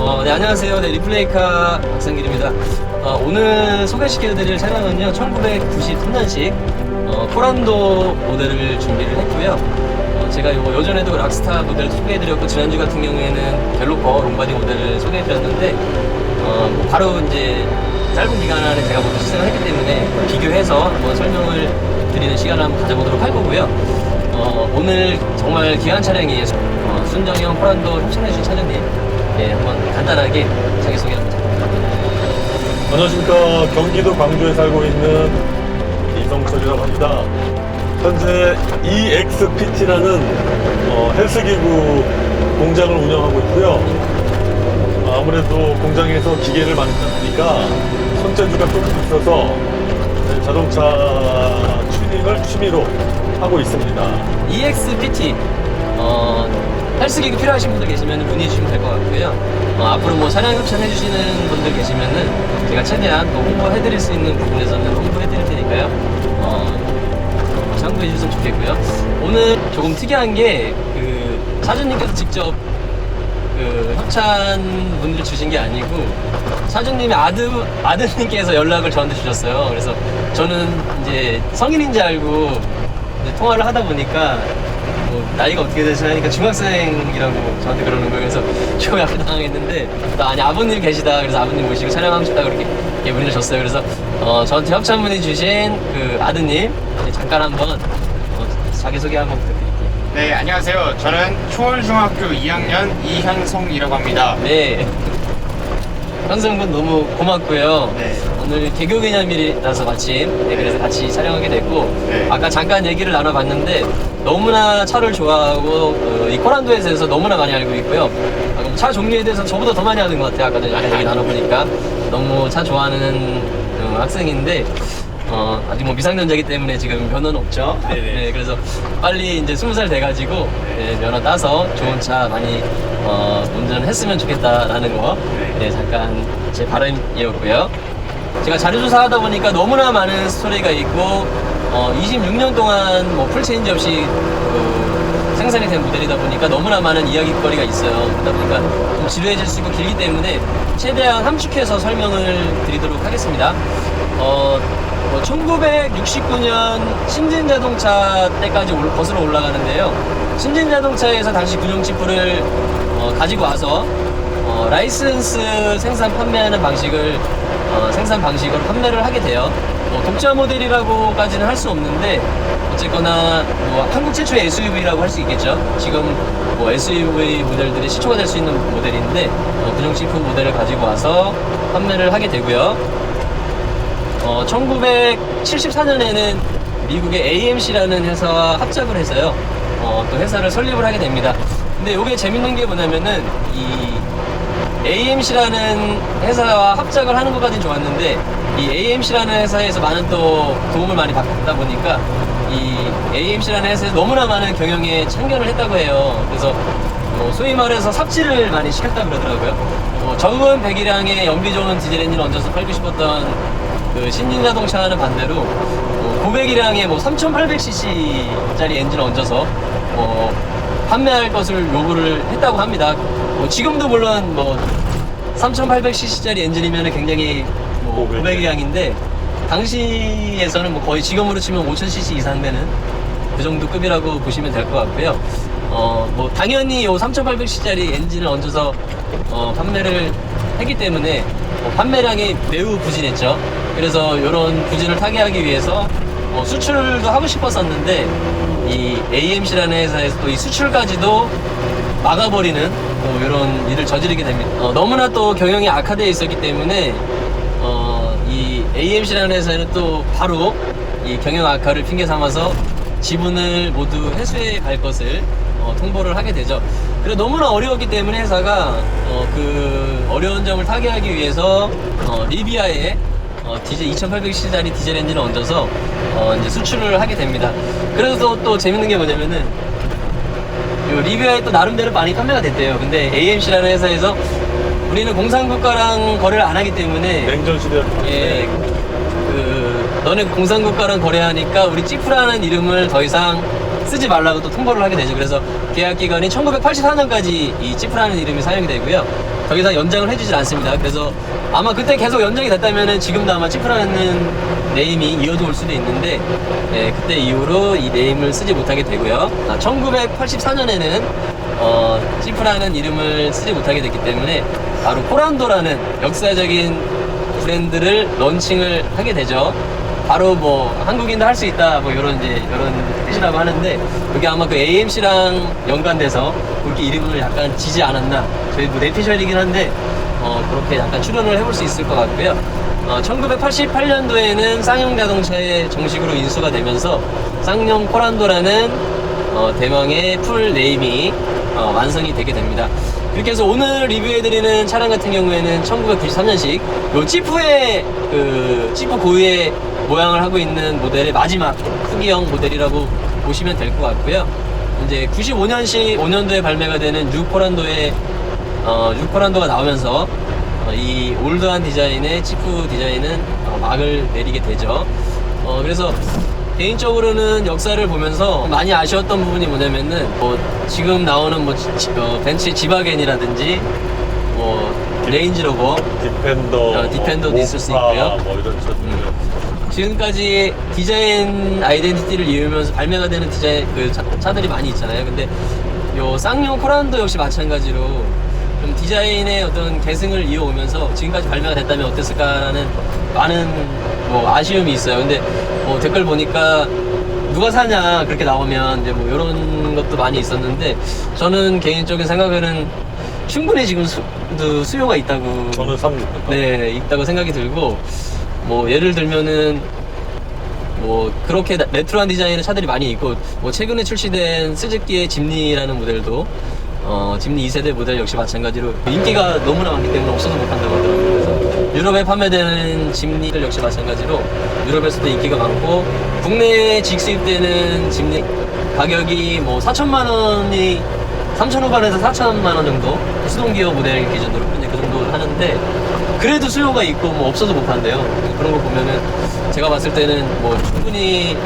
네, 안녕하세요. 네, 리플레이카 박상길입니다. 오늘 소개시켜드릴 차량은요, 1993년식 포란도 모델을 준비를 했고요. 제가 요전에도 락스타 모델을 소개해드렸고, 지난주 같은 경우에는 갤로퍼 롱바디 모델을 소개해드렸는데, 바로 이제 짧은 기간 안에 제가 먼저 시승을 했기 때문에 비교해서 한번 설명을 드리는 시간을 한번 가져보도록 할 거고요. 오늘 정말 귀한 차량이에요. 순정형 포란도 협찬해주신 차장님, 네, 한번 간단하게 자기소개 한번 부탁드립니다. 안녕하십니까. 경기도 광주에 살고 있는 이성철이라고 합니다. 현재 EXPT라는 헬스기구 공장을 운영하고 있고요. 아무래도 공장에서 기계를 많이 쓰니까 손재주가 조금 있어서 자동차 튜닝을 취미로 하고 있습니다. EXPT 헬스기구 필요하신 분들 계시면 문의해 주시면 될 것 같고요. 앞으로 뭐 차량 협찬해주시는 분들 계시면은 제가 최대한 또 홍보해드릴 수 있는 부분에서는 홍보해드릴 테니까요. 참고해 주셨으면 좋겠고요. 오늘 조금 특이한 게 사장님께서 직접 협찬 문의를 주신 게 아니고 사장님의 아드님께서 연락을 저한테 주셨어요. 그래서 저는 이제 성인인 줄 알고 이제 통화를 하다 보니까 나이가 어떻게 되시나니까 중학생이라고 저한테 그러는 거예요. 그래서 좀 약간 당황했는데 아니 아버님 계시다. 그래서 아버님 모시고 촬영하고 싶다 그렇게 문의를 줬어요. 그래서 저한테 협찬 문의 주신 아드님 잠깐 한번 자기소개 한번 부탁드릴게요. 네, 안녕하세요. 저는 초월중학교 2학년 이현성이라고 합니다. 네, 현성군 너무 고맙고요. 네. 오늘 개교 기념일이라서 마침 그래서 같이 촬영하게 됐고 네. 아까 잠깐 얘기를 나눠봤는데 너무나 차를 좋아하고 이 코란도에 대해서 너무나 많이 알고 있고요. 차 종류에 대해서 저보다 더 많이 아는 것 같아요. 아까 전에 얘기 나눠보니까 너무 차 좋아하는 학생인데 아직 뭐 미성년자이기 때문에 지금 면허는 없죠. 네네. 네, 그래서 빨리 이제 20살 돼가지고 면허 따서 좋은 차 많이 운전했으면 좋겠다라는 거 잠깐 제 바람이었고요. 제가 자료조사 하다 보니까 너무나 많은 스토리가 있고 26년 동안 뭐 풀체인지 없이 생산이 된 모델이다 보니까 너무나 많은 이야기거리가 있어요. 그러다 보니까 좀 지루해질 수 있고 길기 때문에 최대한 함축해서 설명을 드리도록 하겠습니다. 1969년 신진자동차 때까지 거슬러 올라가는데요. 신진자동차에서 당시 군용치프를 가지고 와서 라이선스 생산 판매하는 방식을 생산 방식으로 판매를 하게 돼요. 독자 모델이라고까지는 할 수 없는데 어쨌거나 한국 최초의 SUV라고 할 수 있겠죠. 지금 SUV 모델들이 시초가 될 수 있는 모델인데 군용치프 모델을 가지고 와서 판매를 하게 되고요. 1974년에는 미국의 AMC라는 회사와 합작을 해서요. 또 회사를 설립을 하게 됩니다. 근데 이게 재밌는 게 뭐냐면은 이 AMC라는 회사와 합작을 하는 것까지는 좋았는데 이 AMC라는 회사에서 많은 또 도움을 많이 받다 보니까 이 AMC라는 회사에서 너무나 많은 경영에 참견을 했다고 해요. 그래서 소위 말해서 삽질을 많이 시켰다 그러더라고요. 적은 배기량의 연비 좋은 디젤 엔진을 얹어서 팔고 싶었던 신진자동차와는 반대로 고배기량의 3800cc짜리 엔진을 얹어서 판매할 것을 요구를 했다고 합니다. 지금도 물론 3800cc짜리 엔진이면 굉장히 고배기량인데 당시에서는 거의 지금으로 치면 5000cc 이상 되는 그 정도 급이라고 보시면 될 것 같고요. 당연히 이 3800cc짜리 엔진을 얹어서 판매를 했기 때문에 판매량이 매우 부진했죠. 그래서 이런 부진을 타개하기 위해서 수출도 하고 싶었었는데 이 AMC라는 회사에서 또 이 수출까지도 막아버리는 이런 일을 저지르게 됩니다. 너무나 또 경영이 악화되어 있었기 때문에 이 AMC라는 회사는 또 바로 이 경영 악화를 핑계 삼아서 지분을 모두 회수해 갈 것을 통보를 하게 되죠. 그리고 너무나 어려웠기 때문에 회사가 그 어려운 점을 타개하기 위해서 리비아에 디젤 2800cc짜리 디젤 엔진을 얹어서 이제 수출을 하게 됩니다. 그래서 또 재밌는 게 뭐냐면은 리비아에 또 나름대로 많이 판매가 됐대요. 근데 AMC라는 회사에서 우리는 공산국가랑 거래를 안 하기 때문에 냉전 시대 너네 공산국가랑 거래하니까 우리 찌프라는 이름을 더 이상 쓰지 말라고 또 통보를 하게 되죠. 그래서 계약 기간이 1984년까지 이 찌프라는 이름이 사용이 되고요. 더 이상 연장을 해주질 않습니다. 그래서 아마 그때 계속 연장이 됐다면은 지금도 아마 지프라는 네임이 이어져 올 수도 있는데, 예, 그때 이후로 이 네임을 쓰지 못하게 되고요. 1984년에는 지프라는 이름을 쓰지 못하게 됐기 때문에 바로 코란도라는 역사적인 브랜드를 런칭을 하게 되죠. 바로 뭐 한국인도 할 수 있다 뭐 이런 뜻이라고 하는데, 여기 아마 그 AMC랑 연관돼서 그렇게 이름을 약간 지지 않았나. 저희 뭐 내피셜이긴 한데 그렇게 약간 출연을 해볼 수 있을 것 같고요. 1988년도에는 쌍용 자동차에 정식으로 인수가 되면서 쌍용 코란도라는 대망의 풀 네임이 완성이 되게 됩니다. 그렇게 해서 오늘 리뷰해드리는 차량 같은 경우에는 1993년식 요 지프의 지프 고유의 모양을 하고 있는 모델의 마지막 후기형 모델이라고 보시면 될 것 같고요. 이제 95년식 5년도에 발매가 되는 뉴코란도가 나오면서 이 올드한 디자인의 지프 디자인은 막을 내리게 되죠. 그래서 개인적으로는 역사를 보면서 많이 아쉬웠던 부분이 뭐냐면은 지금 나오는 벤츠 지바겐이라든지 레인지로버, 디펜더도 있을 수 있고요. 뭐 이런 차들. 지금까지 디자인 아이덴티티를 이으면서 발매가 되는 디자인 차들이 많이 있잖아요. 근데 요 쌍용 코란도 역시 마찬가지로 좀 디자인의 어떤 계승을 이어오면서 지금까지 발매가 됐다면 어땠을까라는 많은 아쉬움이 있어요. 근데 댓글 보니까 누가 사냐 그렇게 나오면 이제 이런 것도 많이 있었는데, 저는 개인적인 생각에는 충분히 지금 수요가 있다고 저는 삽니다. 네, 있다고 생각이 들고, 예를 들면은 그렇게 레트로한 디자인의 차들이 많이 있고, 최근에 출시된 스즈키의 짐니라는 모델도 짐니 2세대 모델 역시 마찬가지로 인기가 너무나 많기 때문에 없어서 못한다고 하더라고요. 그래서 유럽에 판매되는 짐니들 역시 마찬가지로 유럽에서도 인기가 많고, 국내에 직수입되는 짐니 가격이 4천만 원이 3천 후반에서 4천만 원 정도, 수동기어 모델 기준으로 이제 그 정도 하는데, 그래도 수요가 있고 없어서 못 판대요. 그런 거 보면은 제가 봤을 때는 충분히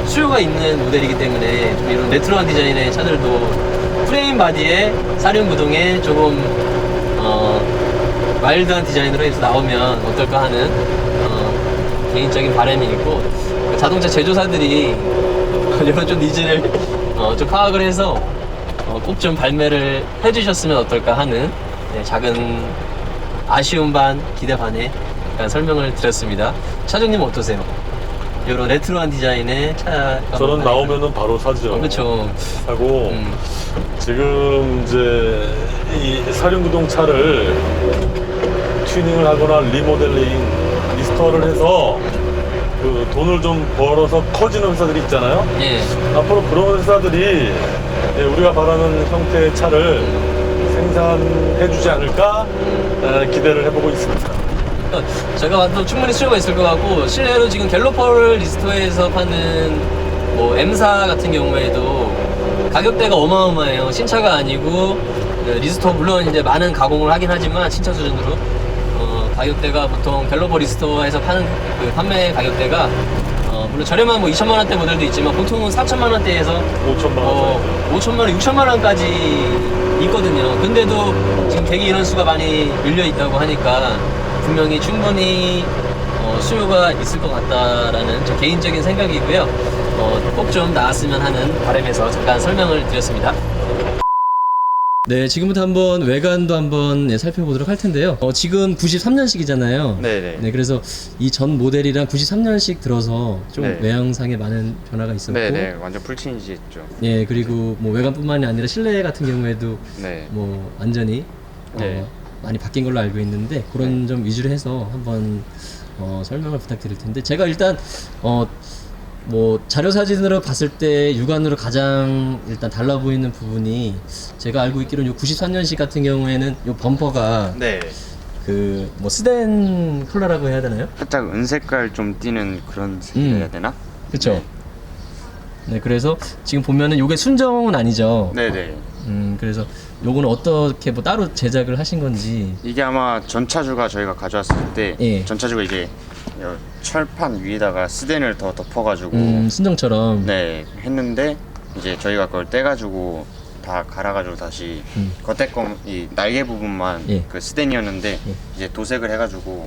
수요가 있는 모델이기 때문에 좀 이런 레트로한 디자인의 차들도 프레임 바디에 사륜 구동에 조금 마일드한 디자인으로 해서 나오면 어떨까 하는 개인적인 바람이 있고, 자동차 제조사들이 이런 좀 니즈를 좀 파악을 해서 꼭 좀 발매를 해주셨으면 어떨까 하는 작은 아쉬움 반 기대 반의 약간 설명을 드렸습니다. 차주님 어떠세요? 이런 레트로한 디자인의 차. 저는 나오면은 바로 사죠. 그렇죠. 하고 지금 이제 이 사륜구동 차를 튜닝을 하거나 리모델링, 리스토어를 해서 그 돈을 좀 벌어서 커지는 회사들이 있잖아요. 예. 앞으로 그런 회사들이 우리가 바라는 형태의 차를 생산해주지 않을까 기대를 해보고 있습니다. 제가 봐도 충분히 수요가 있을 것 같고, 실내로 지금 갤로퍼를 리스토어에서 파는 M사 같은 경우에도 가격대가 어마어마해요. 신차가 아니고 리스토어, 물론 이제 많은 가공을 하긴 하지만 신차 수준으로 가격대가 보통 갤로퍼 리스토어에서 파는 그 판매 가격대가 물론 저렴한 2천만 원대 모델도 있지만 보통은 4천만 원대에서 5천만 원. 5천만 원, 6천만 원까지 있거든요. 근데도 지금 대기 인원수가 많이 밀려 있다고 하니까 분명히 충분히 수요가 있을 것 같다라는 저 개인적인 생각이고요. 꼭 좀 나왔으면 하는 바람에서 잠깐 설명을 드렸습니다. 네, 지금부터 한번 외관도 한번 살펴보도록 할 텐데요. 지금 93년식이잖아요. 네네. 네, 그래서 이 전 모델이랑 93년식 들어서 좀 네. 외형상에 많은 변화가 있었고, 네네, 완전 풀체인지 했죠. 예, 그리고 외관뿐만이 아니라 실내 같은 경우에도 네. 완전히 네. 많이 바뀐 걸로 알고 있는데, 그런 점 위주로 해서 한번 설명을 부탁드릴 텐데, 제가 일단 자료 사진으로 봤을 때 육안으로 가장 일단 달라 보이는 부분이, 제가 알고 있기로는 요 93년식 같은 경우에는 요 범퍼가 네. 스덴 컬러라고 해야 되나요? 살짝 은색깔 좀 띄는 그런 색이 해야 되나? 그쵸? 네, 그래서 지금 보면은 요게 순정은 아니죠. 네네. 그래서 요거는 어떻게 따로 제작을 하신 건지. 이게 아마 전차주가 저희가 가져왔을 때 예. 전차주가 이제 철판 위에다가 스덴을 더 덮어가지고 순정처럼. 네 했는데, 이제 저희가 그걸 떼가지고 다 갈아가지고 다시 겉에 이 날개 부분만 예. 그 스텐이었는데 예. 이제 도색을 해가지고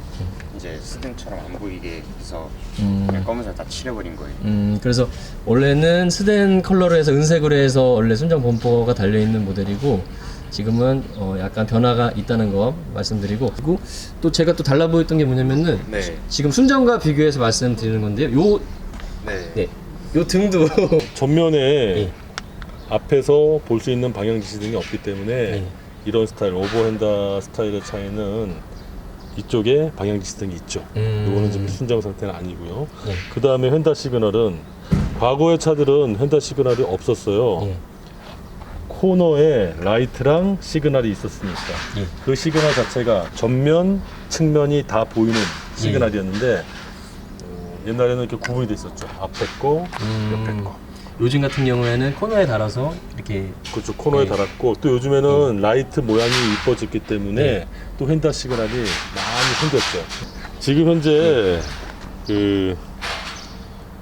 이제 스텐처럼 안 보이게 해서 그냥 검은색 다 칠해버린 거예요. 그래서 원래는 스덴 컬러로 해서 은색으로 해서 원래 순정 범퍼가 달려있는 모델이고 지금은 약간 변화가 있다는 거 말씀드리고, 그리고 또 제가 또 달라 보였던 게 뭐냐면은 네. 지금 순정과 비교해서 말씀드리는 건데요. 네. 요 등도 전면에 예. 앞에서 볼 수 있는 방향 지시등이 없기 때문에 예. 이런 스타일 오버핸다 스타일의 차에는 이쪽에 방향 지시등이 있죠. 이거는 지금 순정 상태는 아니고요. 예. 그 다음에 휀다 시그널은 과거의 차들은 휀다 시그널이 없었어요. 예. 코너에 라이트랑 시그널이 있었으니까 예. 그 시그널 자체가 전면, 측면이 다 보이는 시그널이었는데 옛날에는 이렇게 구분이 돼 있었죠. 앞에 거, 옆에 거. 요즘 같은 경우에는 코너에 달아서 이렇게 그렇죠. 코너에 네. 달았고 또 요즘에는 라이트 모양이 이뻐졌기 때문에 네. 또 휀다 시그널이 많이 생겼죠. 지금 현재 그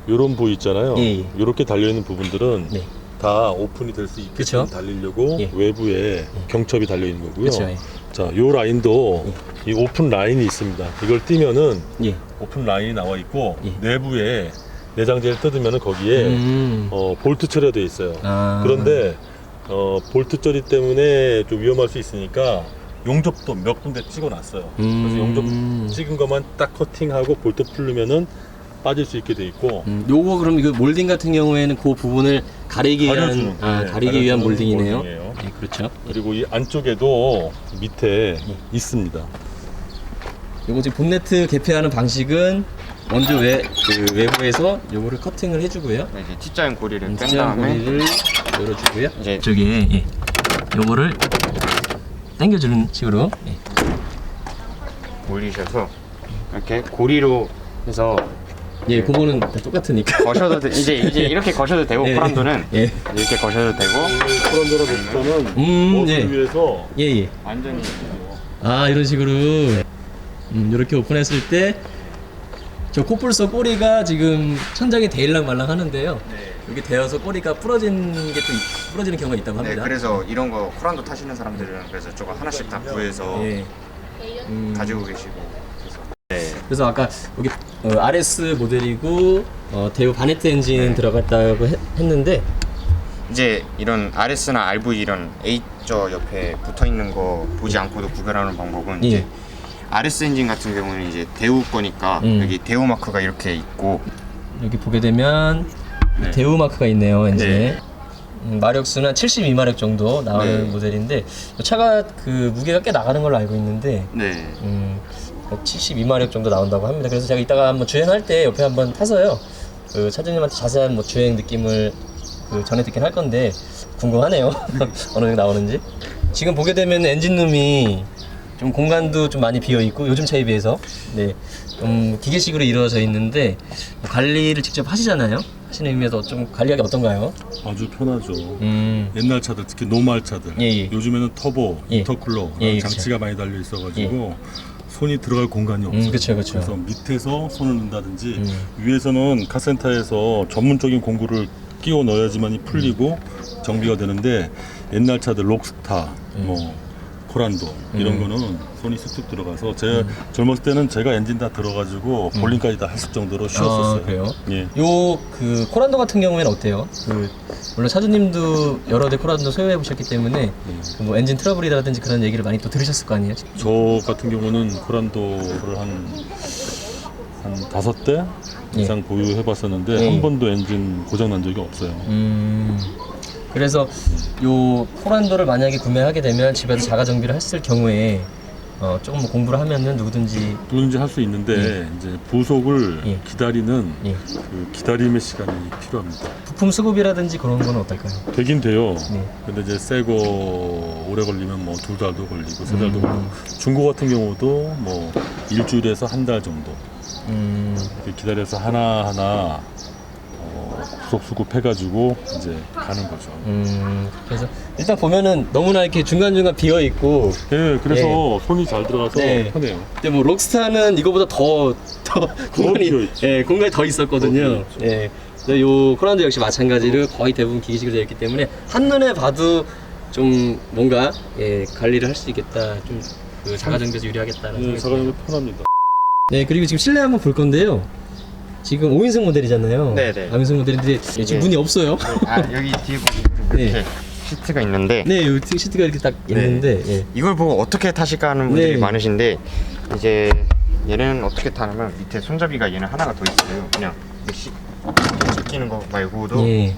요런 부위 있잖아요. 예. 요렇게 달려있는 부분들은 네. 다 오픈이 될 수 있게 그쵸. 달리려고 예. 외부에 경첩이 달려있는 거고요. 그쵸, 예. 자, 요 라인도 이 오픈 라인이 있습니다. 이걸 띄면은 예. 오픈 라인이 나와 있고 예. 내부에 내장재를 뜯으면은 거기에 볼트 처리되어 있어요. 아. 그런데 볼트 처리 때문에 좀 위험할 수 있으니까 용접도 몇 군데 찍어놨어요. 그래서 용접 찍은 것만 딱 커팅하고 볼트 풀르면은 빠질 수 있게 돼 있고. 요거 그럼 이거 몰딩 같은 경우에는 그 부분을 가리기 위한 가려주는, 네, 가리기 위한 가려주는 몰딩이네요. 몰딩이에요. 예, 그렇죠. 그리고 이 안쪽에도 밑에 예. 있습니다. 요거 지금 본네트 개폐하는 방식은 먼저 외부에서 요거를 커팅을 해주고요. 네, 이제 T자형 고리를 뺀 T자형 다음에 고리를 열어주고요. 이제 저기 예. 요거를 당겨주는 식으로 예. 올리셔서 이렇게 고리로 해서 예, 그거는 다 똑같으니까. 거셔도 이제 이렇게 거셔도 되고 예. 코란도는 예. 이렇게 거셔도 되고 코란도라 베스타는 버스 예. 위에서 예, 예. 완전히 아, 이런 식으로 이렇게 오픈했을 때 저 코뿔소 꼬리가 지금 천장에 대일랑 말랑 하는데요. 여기 대어서 꼬리가 부러지는 경우가 있다고 네, 합니다. 그래서 이런 거 코란도 타시는 사람들은 그래서 저거 하나씩 다 구해서 예. 가지고 계시고 그래서 그래서 아까 여기 RS 모델이고 대우 바네트 엔진 들어갔다고 했는데 이제 이런 RS나 RV 이런 A저 옆에 붙어 있는 거 보지 않고도 구별하는 방법은 예. 이제 RS 엔진 같은 경우는 이제 대우 거니까 여기 대우 마크가 이렇게 있고 여기 보게 되면 네. 대우 마크가 있네요, 엔진에. 네. 마력수는 72마력 정도 나오는 네. 모델인데 차가 그 무게가 꽤 나가는 걸로 알고 있는데 네. 72마력 정도 나온다고 합니다. 그래서 제가 이따가 한번 주행할 때 옆에 한번 타서요. 그 차주님한테 자세한 뭐 주행 느낌을 전해 듣긴 할 건데 궁금하네요. 어느 정도 나오는지. 지금 보게 되면 엔진룸이 좀 공간도 좀 많이 비어 있고 요즘 차에 비해서 좀 기계식으로 이루어져 있는데 관리를 직접 하시잖아요. 하시는 의미에서 좀 관리하기 어떤가요? 아주 편하죠. 음. 옛날 차들, 특히 노말 차들. 예, 예. 요즘에는 터보, 예. 인터쿨러 예, 장치가 많이 달려 있어가지고 손이 들어갈 공간이 없어요. 그쵸. 그래서 밑에서 손을 넣는다든지 위에서는 카센터에서 전문적인 공구를 끼워 넣어야지만이 풀리고 정비가 되는데 옛날 차들 록스타, 뭐 코란도 이런 거는 손이 쑥쑥 들어가서 제가 젊었을 때는 제가 엔진 다 들어가지고 볼링까지 다 했을 정도로 쉬웠었어요. 아, 그래요? 예. 요 그 코란도 같은 경우에는 어때요? 물론 차주님도 여러 대 코란도 소유해 보셨기 때문에 뭐 엔진 트러블이라든지 그런 얘기를 많이 또 들으셨을 거 아니에요? 저 같은 경우는 코란도를 한 5대 이상 보유해봤었는데 예. 한 번도 엔진 고장 난 적이 없어요. 그래서 요 코란도를 만약에 구매하게 되면 집에서 자가 정비를 했을 경우에 조금 뭐 공부를 하면은 누구든지 할 수 있는데 이제 부속을 예. 기다리는 예. 그 기다림의 시간이 필요합니다. 부품 수급이라든지 그런 건 어떨까요? 되긴 돼요. 네. 근데 이제 새 거 오래 걸리면 뭐 2달도 걸리고 3달도 걸리고 중고 같은 경우도 뭐 일주일에서 한 달 정도 이렇게 기다려서 하나하나 부속 수급해가지고 이제 가는 거죠. 그래서 일단 보면은 너무나 이렇게 중간중간 비어 있고 예, 그래서 손이 잘 들어가서 네. 편해요. 근데 뭐 록스타는 이거보다 더 공간이 비어있지. 공간이 더 있었거든요. 예. 근데 요 코란도 역시 마찬가지로 거의 대부분 기계식으로 되어 있기 때문에 한눈에 봐도 좀 뭔가 관리를 할 수 있겠다. 좀 그 자가정비에서 유리하겠다는 생각이 사가는 게 편합니다. 네, 그리고 지금 실내 한번 볼 건데요. 지금 5인승 모델이잖아요. 네네. 5인승 모델인데 지금 문이 없어요. 아 여기 뒤에 보면 이렇게 네. 시트가 있는데 네, 여기 시트가 이렇게 딱 있는데 예. 이걸 보고 어떻게 타실까 하는 분들이 네. 많으신데 이제 얘는 어떻게 타냐면 밑에 손잡이가 얘는 하나가 더 있어요. 그냥 제끼는 거 말고도 예.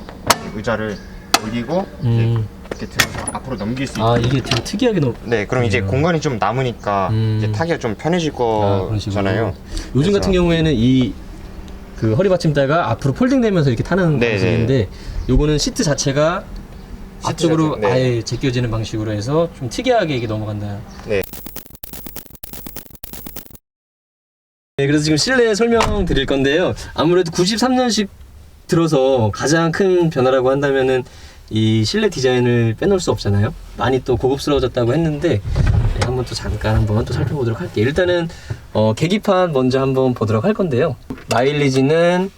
의자를 올리고 이렇게 들어서 앞으로 넘길 수 있고. 아, 이게 되게 특이하게 너무 네, 그럼 이제 공간이 좀 남으니까 이제 타기가 좀 편해질 그런 식으로. 거잖아요. 요즘 같은 그래서- 경우에는 이 그 허리 받침대가 앞으로 폴딩되면서 이렇게 타는 네네. 방식인데 요거는 시트 자체가 시트 앞쪽으로 자체, 네. 아예 제껴지는 방식으로 해서 좀 특이하게 이게 넘어간다. 네. 네, 그래서 지금 실내 설명 드릴 건데요. 아무래도 93년식 들어서 가장 큰 변화라고 한다면은 이 실내 디자인을 빼놓을 수 없잖아요. 많이 또 고급스러워졌다고 했는데 네, 한번 또 잠깐 한번 또 살펴보도록 할게요. 일단은 계기판 먼저 한번 보도록 할 건데요. 마일리지는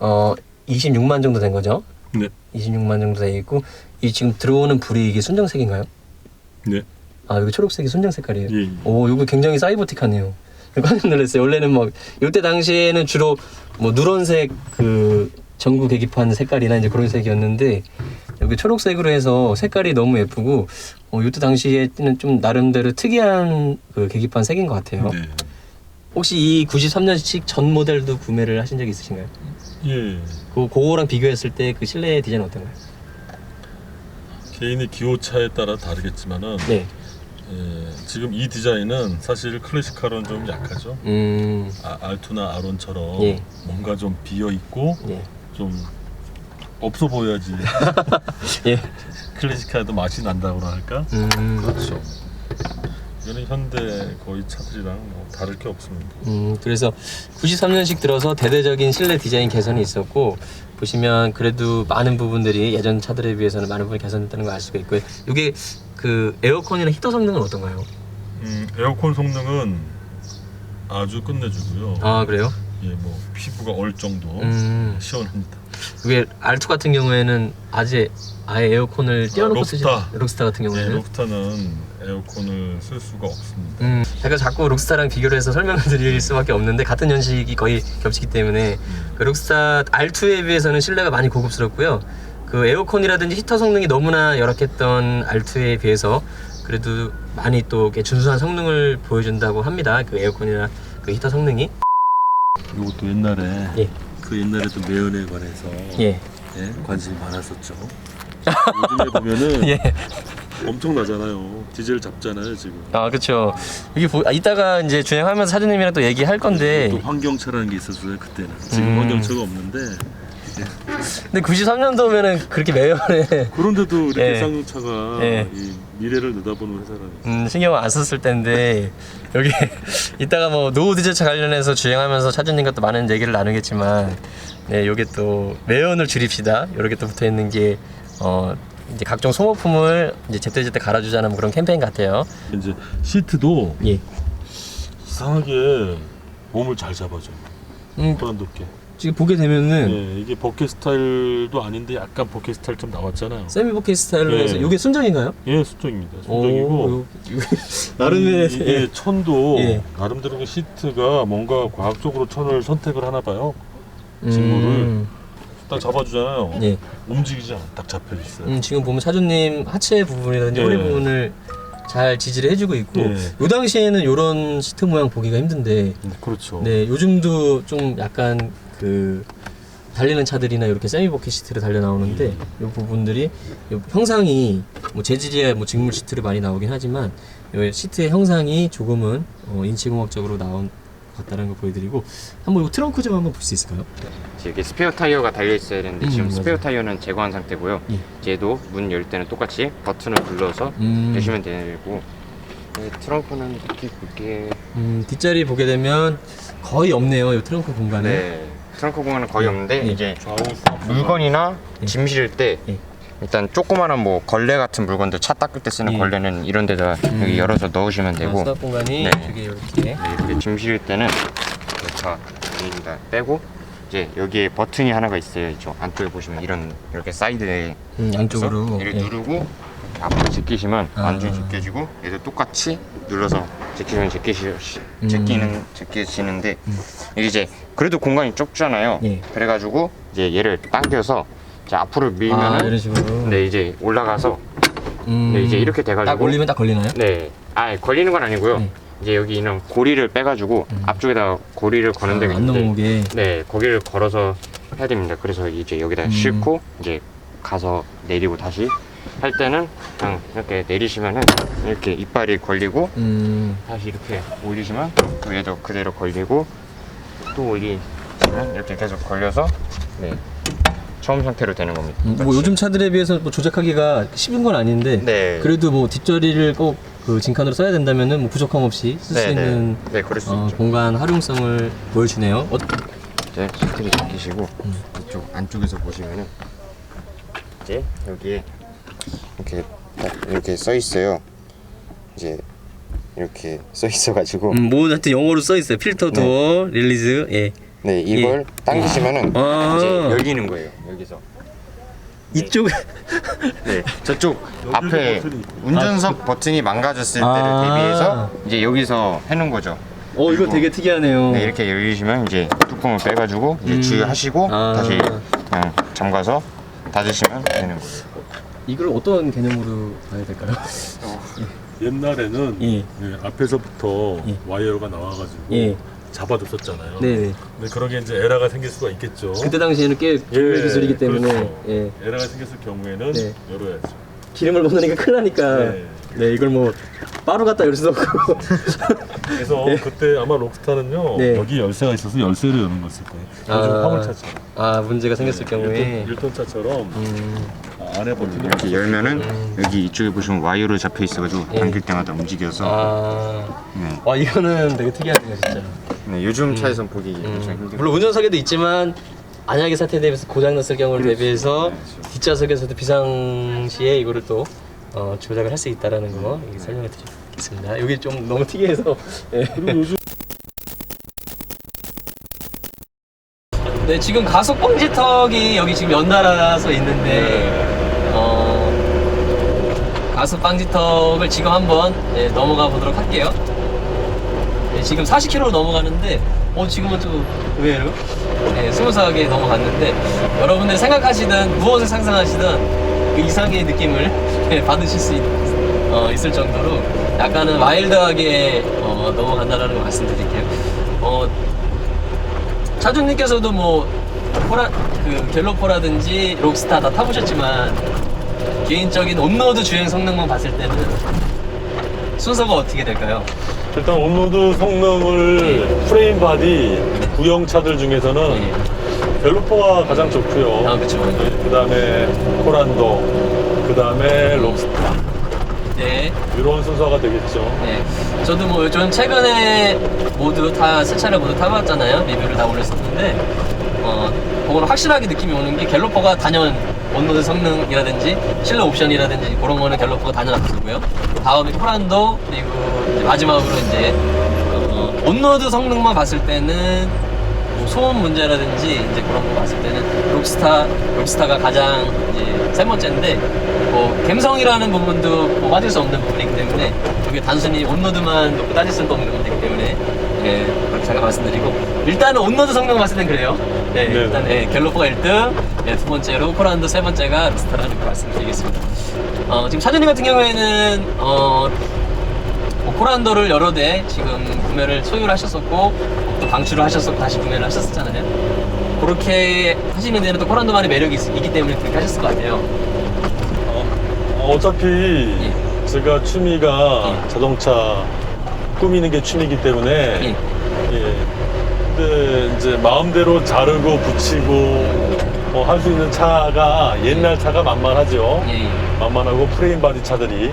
26만 정도 된 거죠. 네. 26만 정도 돼 있고 이 지금 들어오는 불이 이게 순정색인가요? 네. 아, 여기 초록색이 순정 색깔이에요. 예. 오, 이거 굉장히 사이버틱하네요. 깜짝 놀랐어요. 원래는 뭐 이때 당시에는 주로 뭐 누런색 그 전구 계기판 색깔이나 이제 그런 색이었는데 여기 초록색으로 해서 색깔이 너무 예쁘고 이때 당시에는 좀 나름대로 특이한 그 계기판 색인 것 같아요. 네. 혹시 이 93년식 전 모델도 구매를 하신 적이 있으신가요? 예. 그거랑 비교했을 때 그 실내 디자인 어떤가요? 개인의 기호차에 따라 다르겠지만은 네. 지금 이 디자인은 사실 클래식카로는 좀 약하죠. 알투나 아론처럼 예. 뭔가 좀 비어 있고 예. 좀 없어 보여야지 예. 클래식카도 맛이 난다고 할까? 그렇죠. 이거는 현대 거의 차들이랑 뭐 다를 게 없습니다. 그래서 93년식 들어서 대대적인 실내 디자인 개선이 있었고 보시면 그래도 많은 부분들이 예전 차들에 비해서는 많은 부분이 개선됐다는 걸 알 수가 있고요. 이게 그 에어컨이나 히터 성능은 어떤가요? 에어컨 성능은 아주 끝내주고요. 아, 그래요? 예, 뭐 피부가 얼 정도 시원합니다. 이게 R2 같은 경우에는 아예 에어컨을 띄워놓고 쓰시죠? 록스타. 록스타 같은 예, 경우에는 록스타는 에어컨을 쓸 수가 없습니다. 제가 자꾸 록스타랑 비교를 해서 설명을 드릴 수밖에 없는데 같은 연식이 거의 겹치기 때문에 그 록스타 R2에 비해서는 실내가 많이 고급스럽고요. 그 에어컨이라든지 히터 성능이 너무나 열악했던 R2에 비해서 그래도 많이 또 이렇게 준수한 성능을 보여준다고 합니다. 그 에어컨이나 그 히터 성능이. 이것도 옛날에 예. 그 옛날에도 매연에 관해서 예. 관심이 많았었죠. 요즘에 보면은 예. 엄청나잖아요. 디젤 잡잖아요 지금. 아, 그렇죠. 이게 이따가 이제 주행하면서 사장님이랑 또 얘기할 건데. 또 환경차라는 게 있었어요 그때는. 지금 환경차가 없는데. 근데 93년도면은 그렇게 매연에 그런데도 이렇게 예. 쌍용차가 예. 이 미래를 내다보는 회사라는. 신경 안 썼을 텐데 여기 이따가 뭐 노후 디젤차 관련해서 주행하면서 차주님과 또 많은 얘기를 나누겠지만 네, 요게 또 매연을 줄입시다 이렇게 또 붙어 있는 게 이제 각종 소모품을 이제 제때제때 갈아주자는 뭐 그런 캠페인 같아요. 이제 시트도 예. 이상하게 몸을 잘 잡아줘요. 부담스럽게. 지금 보게 되면은 예, 이게 버켓 스타일도 아닌데 약간 버켓 스타일 좀 나왔잖아요. 세미 버켓 스타일로 예. 해서 요게 순정인가요? 예, 순정입니다. 순정이고 나름의 이게 천도 예. 나름대로 그 시트가 뭔가 과학적으로 천을 선택을 하나 봐요. 직무를 딱 잡아주잖아요. 예. 움직이지 않아. 딱 잡혀 있어요. 지금 보면 차주님 하체 부분이라든지 예. 허리 부분을 잘 지지를 해주고 있고 예. 요 당시에는 이런 시트 모양 보기가 힘든데 그렇죠. 네, 요즘도 좀 약간 그 달리는 차들이나 이렇게 세미 버켓 시트를 달려 나오는데 이 부분들이 요 형상이 뭐 재질이야 뭐 직물 시트를 많이 나오긴 하지만 요 시트의 형상이 조금은 인치공학적으로 나온 것 같다는 걸 보여드리고 한번 이 트렁크 좀 한번 볼 수 있을까요? 이게 스페어 타이어가 달려 있어야 되는데 지금 맞아요. 스페어 타이어는 제거한 상태고요. 예. 얘도 문 열 때는 똑같이 버튼을 눌러서 여시면 되고 트렁크는 이렇게 볼게. 뒷자리 보게 되면 거의 없네요. 이 트렁크 공간에. 네. 트렁크 공간은 거의 없는데 예. 이제 좌우 물건이나 예. 짐 실을 때 예. 일단 조그마한 뭐 걸레 같은 물건들 차 닦을 때 쓰는 예. 걸레는 이런 데다 여기 열어서 넣으시면 되고 수납 공간이 네. 되게 이렇게. 네, 이렇게 짐 실을 때는 자 여기다 빼고 이제 여기에 버튼이 하나가 있어요. 이쪽 안쪽에 보시면 이렇게 사이드에 양쪽으로. 이렇게 예. 누르고 앞으로 제끼시면 완전히 제껴지고 얘도 똑같이 눌러서 제끼시면 제끼시는데 이게 이제 그래도 공간이 좁잖아요. 예. 그래가지고 이제 얘를 당겨서 이제 앞으로 밀면은 이런 식으로. 네 이제 올라가서 네, 이제 이렇게 돼가지고 딱 올리면 딱 걸리나요? 네, 걸리는 건 아니고요. 네. 이제 여기 있는 고리를 빼가지고 앞쪽에다 고리를 거는 데가 안 있는데 넘어오게. 네, 거기를 걸어서 해야 됩니다. 그래서 이제 여기다 싣고 이제 가서 내리고 다시 할 때는 그냥 이렇게 내리시면은 이렇게 이빨이 걸리고 다시 이렇게 올리시면 또 얘도 그대로 걸리고 또 올리시면 이렇게 계속 걸려서 네, 처음 상태로 되는 겁니다. 뭐 요즘 차들에 비해서 뭐 조작하기가 쉬운 건 아닌데 네. 그래도 뭐 뒷자리를 꼭 그 진칸으로 써야 된다면은 뭐 부족함 없이 쓸 수 있는 네, 그럴 수 있죠. 공간 활용성을 보여주네요. 이제 시트를 제끼시고 이쪽 안쪽에서 보시면은 이제 여기에 이렇게 딱 이렇게 써 있어요. 이제 이렇게 써 있어가지고 뭐 하여튼 영어로 써 있어요. 필터 도어 릴리즈. 예. 네 이걸 당기시면은 아. 이제 열리는 거예요. 여기서 이쪽 네 저쪽 앞에 버튼이 있고. 운전석 버튼이 망가졌을 때를 대비해서 이제 여기서 해놓은 거죠. 이거 되게 특이하네요. 네, 이렇게 열리시면 이제 뚜껑을 빼가지고 이제 주의하시고 다시 그냥 잠가서 닫으시면 되는 거예요. 이걸 어떤 개념으로 봐야 될까요? 옛날에는 예. 예, 앞에서부터 예. 와이어가 나와가지고 예. 잡아줬었잖아요. 네. 근데 그런 게 이제 에러가 생길 수가 있겠죠. 그때 당시에는 꽤 좋은 기술이기 때문에 그렇죠. 예. 에러가 생겼을 경우에는 네. 열어야죠. 기름을 붓으니까 큰일 나니까 네. 네, 이걸 뭐 바로 갖다 열 수도 없고 그래서 그때 아마 록스타는요 네. 여기 열쇠가 있어서 열쇠를 여는 거였을 거예요. 요즘 화물차처럼 문제가 생겼을 경우에 1톤 차처럼 안에 버튼이 이렇게 열면은 여기 이쪽에 보시면 와이어로 잡혀 있어가지고 당길 때마다 움직여서 네. 와 이거는 되게 특이하네요 진짜. 네, 요즘 차에선 보기 굉장히 힘들고 물론 운전석에도 있지만 만약에 사태에 대비해서 고장났을 경우를 대비해서 뒷좌석에서도 비상시에 이거를 또 조작을 할 수 있다라는 거 설명해 드리겠습니다. 여기 좀 너무 특이해서 예. 그리고 요즘 네, 지금 가속 방지턱이 여기 지금 연달아서 있는데 가속 방지턱을 지금 한번 넘어가 보도록 할게요. 네, 지금 40km로 넘어가는데 지금은 좀 의외로 스무스하게 넘어갔는데 여러분들 생각하시던 무엇을 상상하시던 그 이상의 느낌을 받으실 수 있을 정도로 약간은 와일드하게 넘어간다는 걸 말씀드릴게요. 차주님께서도 뭐 갤로퍼라든지 록스타 다 타보셨지만 개인적인 온로드 주행 성능만 봤을 때는 순서가 어떻게 될까요? 일단 온로드 성능을 프레임 바디 구형차들 중에서는 갤로퍼가 가장 좋고요. 그렇죠. 그 다음에 코란도, 그 다음에 록스타 네. 이런 순서가 되겠죠. 네. 저도 뭐 요즘 최근에 모두 다 새 차를 모두 타봤잖아요. 리뷰를 다 올렸었는데 그거는 확실하게 느낌이 오는 게 갤로퍼가 단연 온로드 성능이라든지 실내 옵션이라든지 그런 거는 갤로퍼가 단연 앞서고요. 다음에 코란도 그리고 이제 마지막으로 이제 온로드 성능만 봤을 때는 뭐 소음 문제라든지 이제 그런 거 봤을 때는 록스타가 가장 이제 세 번째인데 감성이라는 부분도 뭐 빠질 수 없는 부분이기 때문에 이게 단순히 온로드만 놓고 따질 수는 없는 문제이기 때문에 그렇게 제가 말씀드리고 일단은 온로드 성능 봤을 땐 그래요. 네, 네. 일단 갤로퍼가 1등, 두 번째로 코란도, 세 번째가 록스타라는 걸 말씀드리겠습니다. 지금 차주님 같은 경우에는 코란도를 여러 대 지금 구매를 소유를 하셨었고 또 방출을 하셨었고 다시 구매를 하셨었잖아요. 그렇게 하시는 데는 또 코란도만의 매력이 있기 때문에 그렇게 하셨을 것 같아요. 어차피 제가 취미가 자동차 꾸미는 게 취미이기 때문에 근데 이제 마음대로 자르고 붙이고 할 수 있는 차가 옛날 차가 만만하죠. 만만하고 프레임 바디 차들이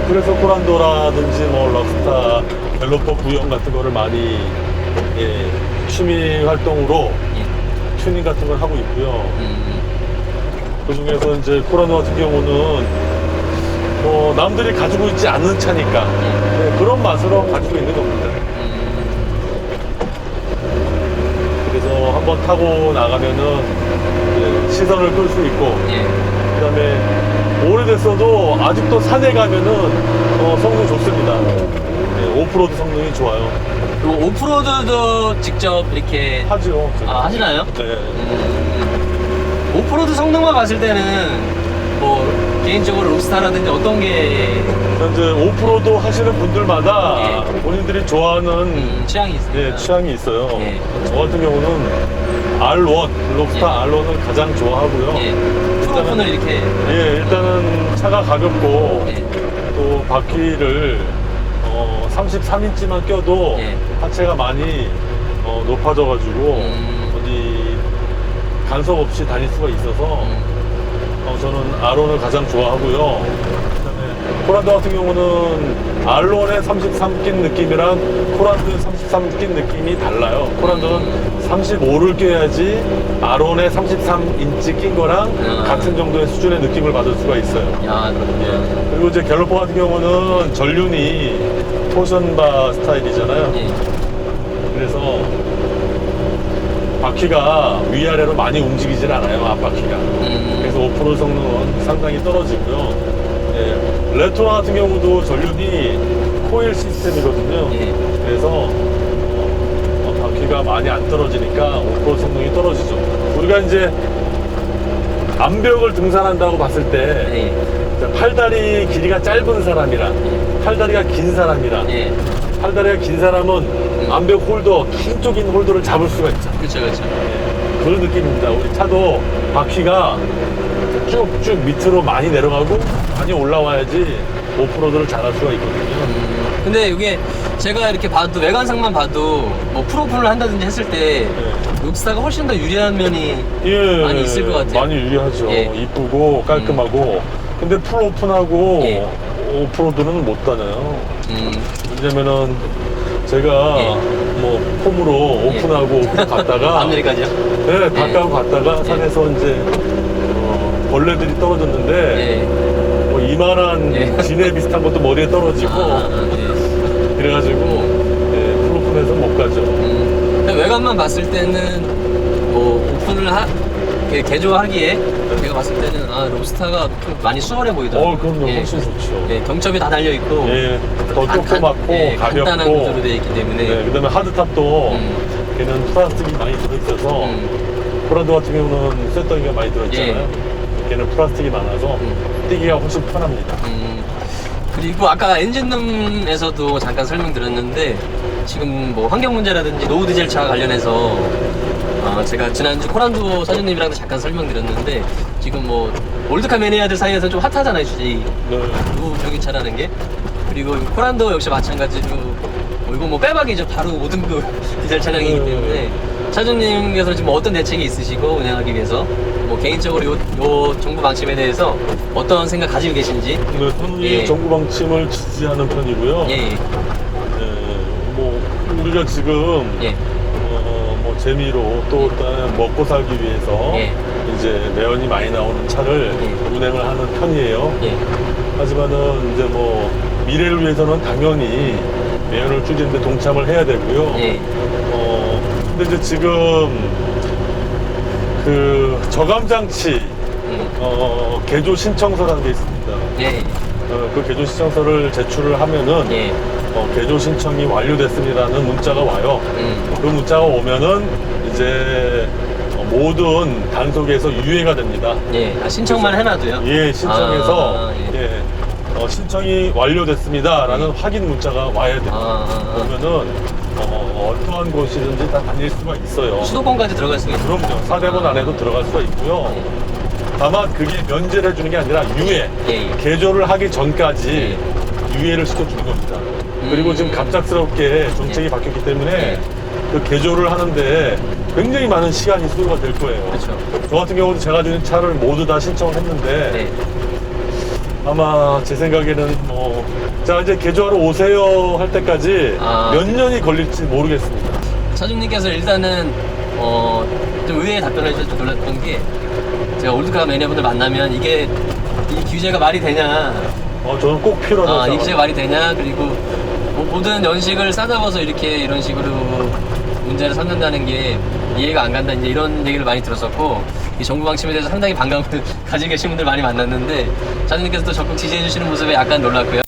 그래서 코란도라든지 뭐 록스타, 갤로퍼 구형 같은 거를 많이 취미 활동으로 튜닝 같은 걸 하고 있고요. 그 중에서 이제 코란도 같은 경우는 남들이 가지고 있지 않는 차니까 그런 맛으로 가지고 있는 겁니다. 그래서 한번 타고 나가면은 시선을 끌 수 있고, 그다음에 오래됐어도 아직도 산에 가면은 성능 좋습니다. 네, 오프로드 성능이 좋아요. 그리고 오프로드도 직접 이렇게 하죠. 하시나요? 네. 오프로드 성능만 봤을 때는 뭐 개인적으로 롭스타라든지 어떤 게 현재 오프로드 하시는 분들마다 예. 본인들이 좋아하는 취향이 있어요? 예, 취향이 있어요. 예. 저 같은 경우는 R1, 롭스타 예. R1을 가장 좋아하고요. 예. 프로폰을 이렇게 예, 일단은 차가 가볍고 예. 또 바퀴를 33인치만 껴도 예. 하체가 많이 높아져가지고 어디 간섭 없이 다닐 수가 있어서 저는 R1을 가장 좋아하고요. 그다음에 코란도 같은 경우는 R1의 33 낀 느낌이랑 코란도의 33 낀 느낌이 달라요. 코란도는 35를 껴야지 R1의 33인치 낀 거랑 같은 정도의 수준의 느낌을 받을 수가 있어요. 야, 그렇군요. 그리고 이제 갤러퍼 같은 경우는 전륜이 토션바 스타일이잖아요. 예. 그래서 바퀴가 위아래로 많이 움직이질 않아요, 앞바퀴가. 그래서 오프로드 성능은 상당히 떨어지고요. 예, 레토나 같은 경우도 전륜이 코일 시스템이거든요. 예. 그래서 바퀴가 많이 안 떨어지니까 오프로드 성능이 떨어지죠. 우리가 이제 암벽을 등산한다고 봤을 때 예. 팔다리 길이가 짧은 사람이랑 팔다리가 긴 사람이랑 예. 팔다리가 긴 사람은 암벽 홀더, 긴 쪽인 홀더를 잡을 수가 있죠. 그렇죠, 그렇죠. 그런 느낌입니다. 우리 차도 바퀴가 쭉쭉 밑으로 많이 내려가고 많이 올라와야지 오프로드를 잘할 수가 있거든요. 근데 이게 제가 이렇게 봐도 외관상만 봐도 뭐 프로폰을 한다든지 했을 때 롭스타가 훨씬 더 유리한 면이 예, 많이 있을 것 같아요. 많이 유리하죠. 예. 이쁘고 깔끔하고. 근데 풀오픈하고 예. 오프로드는 못 다녀요. 음, 왜냐면은 제가 예. 뭐 폼으로 오픈하고 오픈 갔다가 아메리카죠? 네, 가까운 예. 갔다가 산에서 이제 벌레들이 떨어졌는데 예. 뭐 이만한 예. 지네 비슷한 것도 머리에 떨어지고 예. 그래가지고 풀오픈해서 못 가죠. 근데 외관만 봤을 때는 뭐 오픈을 개조하기에 제가 봤을 때는 롭스타가 좀 많이 수월해 보이더라고요. 그럼요. 훨씬 좋죠. 예, 경첩이 다 달려 있고 예, 더 조그맣고 가볍고 간단한 구조로 되어 있기 때문에 네, 그다음에 하드탑도 걔는 플라스틱이 많이 들어있어서 코란도 같은 경우는 쇳덩이가 많이 들어있잖아요. 걔는 플라스틱이 많아서 뛰기가 훨씬 편합니다. 그리고 아까 엔진룸에서도 잠깐 설명드렸는데 지금 뭐 환경 문제라든지 노후 디젤 차 관련해서 제가 지난주 코란도 사장님이랑도 잠깐 설명드렸는데 지금 뭐 올드카 매니아들 사이에서 좀 핫하잖아요, 주제이 네. 노후 배기차라는 게. 그리고 코란도 역시 마찬가지로 이거 뭐 빼박이죠. 바로 5등급 디젤 차량이기 때문에 차주님께서 지금 어떤 대책이 있으시고 운행하기 위해서 뭐 개인적으로 요 정부 방침에 대해서 어떤 생각 가지고 계신지. 네, 저는 예. 이 정부 방침을 지지하는 편이고요. 예, 뭐 우리가 지금 예, 뭐 재미로 또 일단 먹고 살기 위해서 예. 이제 매연이 많이 나오는 차를 예. 운행을 하는 편이에요. 예, 하지만은 이제 뭐 미래를 위해서는 당연히 매연을 줄이는데 동참을 해야 되고요. 예. 근데 이제 지금 그 저감 장치 개조 신청서라는 게 있습니다. 예, 그 개조 신청서를 제출을 하면은 예. 개조 신청이 완료됐습니다라는 문자가 와요. 그 문자가 오면은 이제 모든 단속에서 유예가 됩니다. 예. 신청만 해놔도요? 예, 신청해서 예. 신청이 완료됐습니다라는 확인 문자가 와야 돼요. 그러면은 어떠한 곳이든지 다 다닐 수가 있어요. 수도권까지 들어갈 수 있어요? 그럼요. 4대본 안에도 들어갈 수가 있고요. 다만 그게 면제를 해주는 게 아니라 유예. 예. 개조를 하기 전까지 유예를 시켜주는 겁니다. 그리고 지금 갑작스럽게 정책이 바뀌었기 때문에 그 개조를 하는데 굉장히 많은 시간이 소요가 될 거예요. 그렇죠. 저 같은 경우는 제가 가지고 있는 차를 모두 다 신청을 했는데 아마 제 생각에는 뭐 자 이제 개조하러 오세요 할 때까지 몇 년이 걸릴지 모르겠습니다. 차주님께서 일단은 좀 의외의 답변을 해주셔서 좀 놀랐던 게 제가 올드카 매니아분들 만나면 이게 이 규제가 말이 되냐, 저는 꼭 필요하다고 이 규제가 말이 되냐, 그리고 뭐 모든 연식을 싸잡아서 이렇게 이런 식으로 문제를 삼는다는 게 이해가 안 간다 이제 이런 얘기를 많이 들었었고 이 정부 방침에 대해서 상당히 반감을 가지고 계신 분들 많이 만났는데 차주님께서 또 적극 지지해 주시는 모습에 약간 놀랐고요.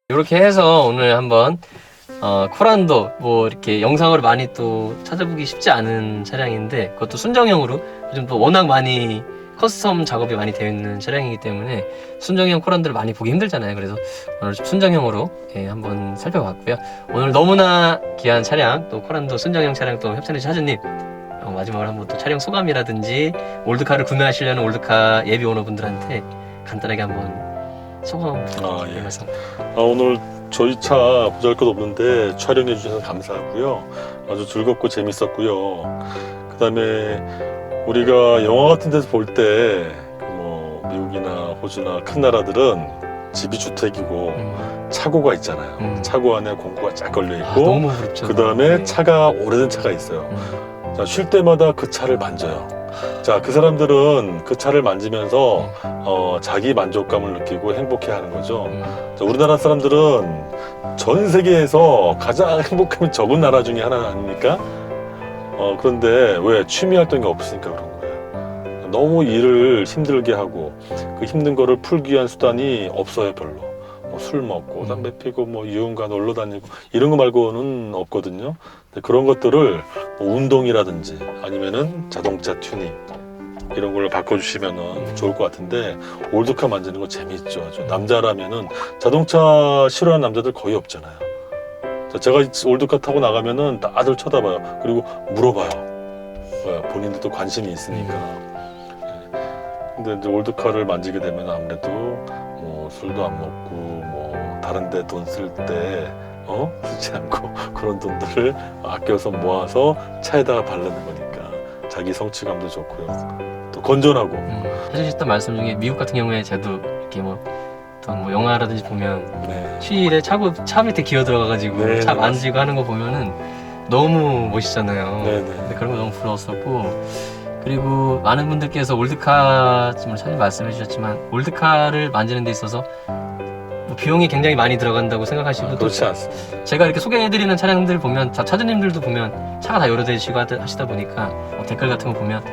이렇게 해서 오늘 한번 코란도 뭐 이렇게 영상으로 많이 또 찾아보기 쉽지 않은 차량인데 그것도 순정형으로 요즘 또 워낙 많이 커스텀 작업이 많이 되어 있는 차량이기 때문에 순정형 코란도를 많이 보기 힘들잖아요. 그래서 오늘 좀 순정형으로 한번 살펴봤고요. 오늘 너무나 귀한 차량 또 코란도 순정형 차량 또 협찬해주신 차주님 마지막으로 한번 또 촬영 소감이라든지 올드카를 구매하시려는 올드카 예비 오너분들한테 간단하게 한번 소감 부탁드립니다. 오늘 저희 차 보잘것없는데 촬영해 주셔서 감사하고요. 아주 즐겁고 재밌었고요. 그 다음에 우리가 영화 같은 데서 볼 때 뭐 미국이나 호주나 큰 나라들은 집이 주택이고 차고가 있잖아요. 차고 안에 공구가 쫙 걸려 있고 너무 부럽죠. 그 다음에 네. 차가 오래된 차가 있어요. 자, 쉴 때마다 그 차를 만져요. 자, 그 사람들은 그 차를 만지면서 자기 만족감을 느끼고 행복해하는 거죠. 자, 우리나라 사람들은 전 세계에서 가장 행복감이 적은 나라 중에 하나 아닙니까? 그런데 왜 취미 활동이 없으니까 그런 거예요. 너무 일을 힘들게 하고 그 힘든 거를 풀기 위한 수단이 없어요, 별로. 뭐 술 먹고 담배 피고 뭐 유흥가 놀러 다니고 이런 거 말고는 없거든요. 근데 그런 것들을 뭐 운동이라든지 아니면은 자동차 튜닝 이런 걸로 바꿔주시면은 좋을 것 같은데 올드카 만지는 거 재미있죠. 아주 남자라면은 자동차 싫어하는 남자들 거의 없잖아요. 자, 제가 올드카 타고 나가면은 다들 쳐다봐요. 그리고 물어봐요. 왜? 본인들도 관심이 있으니까. 근데 이제 올드카를 만지게 되면 아무래도 뭐 술도 안 먹고 뭐 다른데 돈 쓸 때 쓰지 않고 그런 돈들을 아껴서 모아서 차에다가 바르는 거니까 자기 성취감도 좋고요. 또 건전하고. 해주셨던 말씀 중에 미국 같은 경우에 저도 이렇게 뭐 영화라든지 보면 네. 휴일에 차 밑에 기어 들어가가지고 네, 차 네, 만지고 하는 거 보면은 너무 멋있잖아요. 네네. 근데 그런 거 너무 부러웠었고 그리고 많은 분들께서 올드카 지금 차님 말씀해 주셨지만 올드카를 만지는 데 있어서 뭐 비용이 굉장히 많이 들어간다고 생각하시고 또 그렇지 않습니다. 제가 이렇게 소개해드리는 차량들 보면 차주님들도 보면 차가 다 여러 대시고 하시다 보니까 댓글 같은 거 보면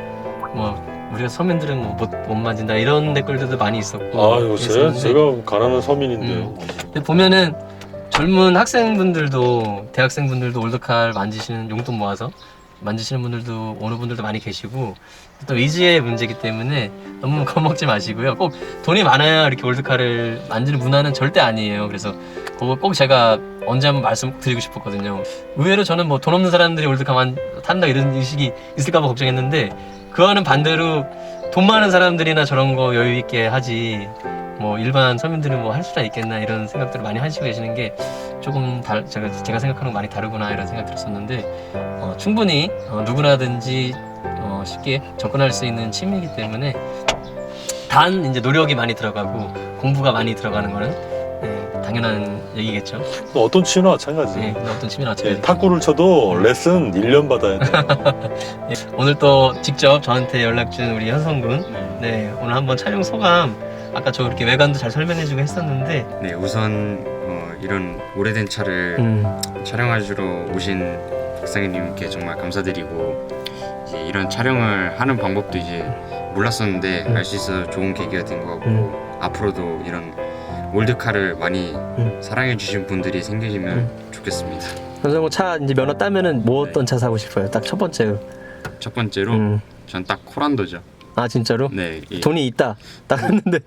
뭐 우리가 서민들은 뭐 못 만진다 이런 댓글들도 많이 있었고 요새 제가 가난한 서민인데요. 근데 보면은 젊은 학생분들도 대학생분들도 올드카를 만지시는 용돈 모아서 만지시는 분들도 오너분들도 많이 계시고 또 의지의 문제이기 때문에 너무 겁먹지 마시고요. 꼭 돈이 많아야 이렇게 올드카를 만지는 문화는 절대 아니에요. 그래서 그거 꼭 제가 언제 한번 말씀드리고 싶었거든요. 의외로 저는 뭐 돈 없는 사람들이 올드카 탄다 이런 의식이 있을까봐 걱정했는데 그거는 반대로 돈 많은 사람들이나 저런 거 여유 있게 하지 뭐 일반 서민들은 뭐 할 수나 있겠나 이런 생각들을 많이 하시고 계시는 게 조금 제가 생각하는 거 많이 다르구나 이런 생각 들었었는데 충분히 누구나든지 쉽게 접근할 수 있는 취미이기 때문에 단 이제 노력이 많이 들어가고 공부가 많이 들어가는 거는 당연한 얘기겠죠. 또 어떤 취미나 마찬가지. 네, 근데 어떤 취미나 마찬가지. 탁구를 쳐도 레슨 1년 받아야 돼요. 오늘 또 직접 저한테 연락 준 우리 현성군, 네 오늘 한번 촬영 소감. 아까 저 이렇게 외관도 잘 설명해주고 했었는데 네, 우선 이런 오래된 차를 촬영하시러 오신 박상희님께 정말 감사드리고 이제 이런 촬영을 하는 방법도 이제 몰랐었는데 알 수 있어서 좋은 계기가 된 것 같고 앞으로도 이런 올드카를 많이 사랑해 주신 분들이 생기시면 좋겠습니다. 현성군 차 이제 면허 따면은 뭐 어떤 차 사고 싶어요? 딱 첫 번째로. 첫 번째로 전 딱 코란도죠. 아 진짜로? 네. 돈이 있다. 딱 했는데.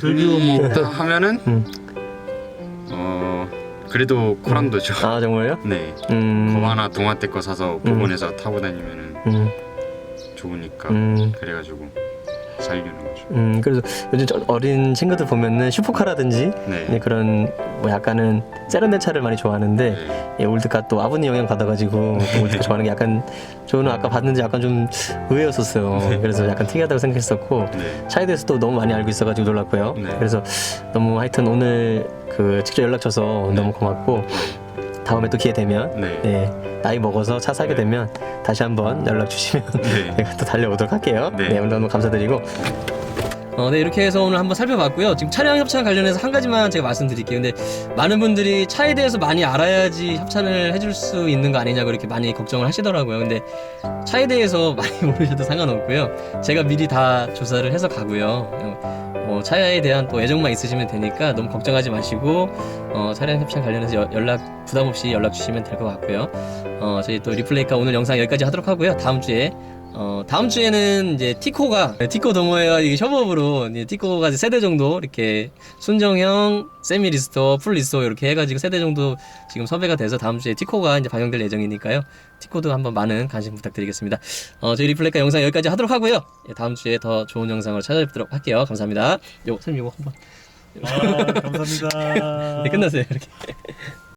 그리고 뭐 딱 하면은 그래도 코란도죠. 아 정말요? 네. 거 하나 동아때 거 사서 복원해서 타고 다니면은 좋으니까 그래가지고 살려는 거죠. 그래서 요즘 어린 친구들 보면은 슈퍼카라든지 네. 그런 뭐 약간은 세련된 차를 많이 좋아하는데 네. 올드카 또 아버님 영향 받아가지고 또 올드카 좋아하는 게 약간 저는 아까 봤는지 약간 좀 의외였었어요. 그래서 약간 특이하다고 생각했었고 네. 차에 대해서도 너무 많이 알고 있어가지고 놀랐고요. 네. 그래서 너무 하여튼 오늘 직접 연락 줘서 너무 고맙고 다음에 또 기회 되면 네. 나이 먹어서 차 사게 되면 다시 한번 연락 주시면 네. 제가 또 달려오도록 할게요. 네. 오늘 너무 감사드리고 네, 이렇게 해서 오늘 한번 살펴봤고요. 지금 차량 협찬 관련해서 한 가지만 제가 말씀드릴게요. 근데 많은 분들이 차에 대해서 많이 알아야지 협찬을 해줄 수 있는 거 아니냐고 이렇게 많이 걱정을 하시더라고요. 근데 차에 대해서 많이 모르셔도 상관없고요. 제가 미리 다 조사를 해서 가고요. 차에 대한 또 애정만 있으시면 되니까 너무 걱정하지 마시고 차량 협찬 관련해서 부담 없이 연락 주시면 될 것 같고요. 저희 또 리플레이카 오늘 영상 여기까지 하도록 하고요. 다음 주에는 이제 티코 동호회와 이게 협업으로 이제 티코가 이제 세대 정도 이렇게 순정형, 세미 리스토어, 풀 리스토어 이렇게 해가지고 세대 정도 지금 섭외가 돼서 다음 주에 티코가 이제 방영될 예정이니까요. 티코도 한번 많은 관심 부탁드리겠습니다. 저희 리플레이카 영상 여기까지 하도록 하고요. 예, 다음 주에 더 좋은 영상으로 찾아뵙도록 할게요. 감사합니다. 선생님 이거 한번. 감사합니다. 네, 끝났어요. 이렇게.